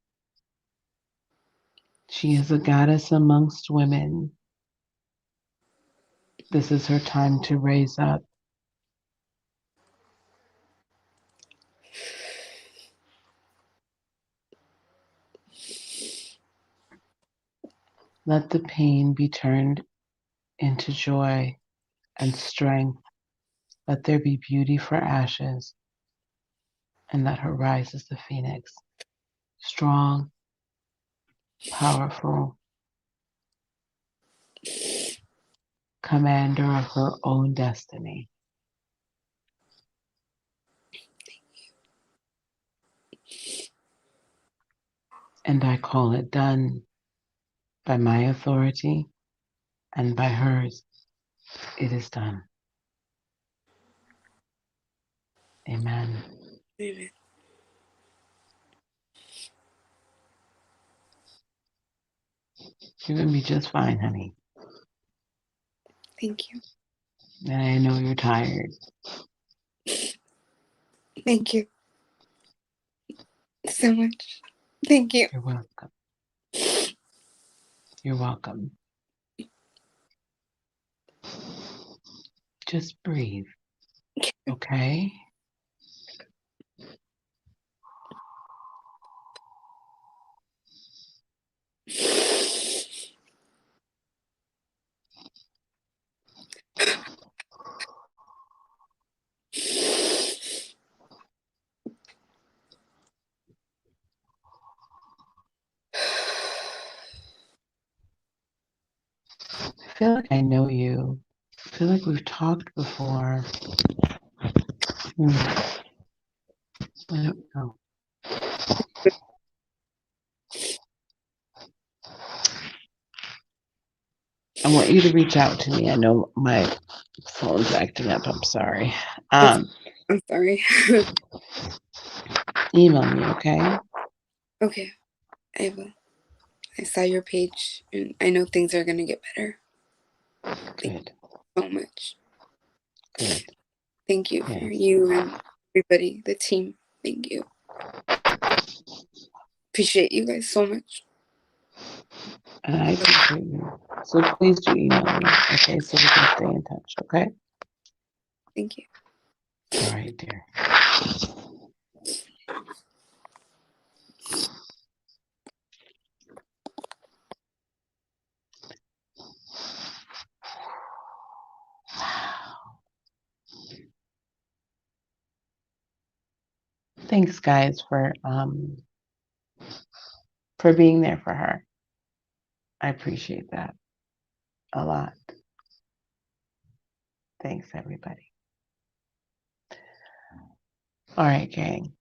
She is a goddess amongst women. This is her time to raise up. Let the pain be turned into joy and strength. Let there be beauty for ashes, and let her rise as the phoenix, strong, powerful, commander of her own destiny. And I call it done by my authority and by hers. It is done. Amen. Amen. You're going to be just fine, honey. Thank you. And I know you're tired. Thank you so much. Thank you. You're welcome. You're welcome. Just breathe, okay? I feel like I know you. I feel like we've talked before. I don't know. I want you to reach out to me. I know my phone's acting up. I'm sorry. I'm sorry. Email me, okay? Okay, I will. I saw your page, and I know things are going to get better. Good. So much. Good. Thank you for Yes. you and everybody, the team. Thank you. Appreciate you guys so much. And I appreciate you. So please do email me, okay? So we can stay in touch, okay? Thank you. All right, dear. Thanks, guys, for being there for her. I appreciate that a lot. Thanks, everybody. All right, gang.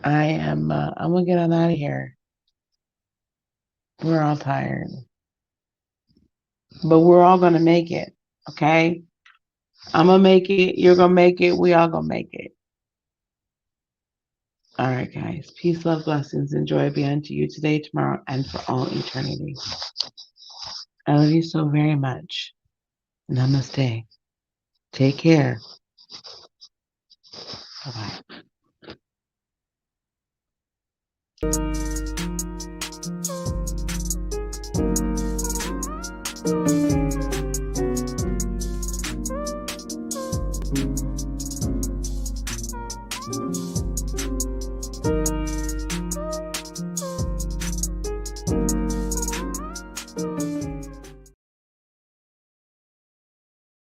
I'm gonna get on out of here. We're all tired, but we're all gonna make it. Okay? I'm gonna make it. You're gonna make it. We all gonna make it. All right, guys. Peace, love, blessings, and joy be unto you today, tomorrow, and for all eternity. I love you so very much. Namaste. Take care. Bye-bye.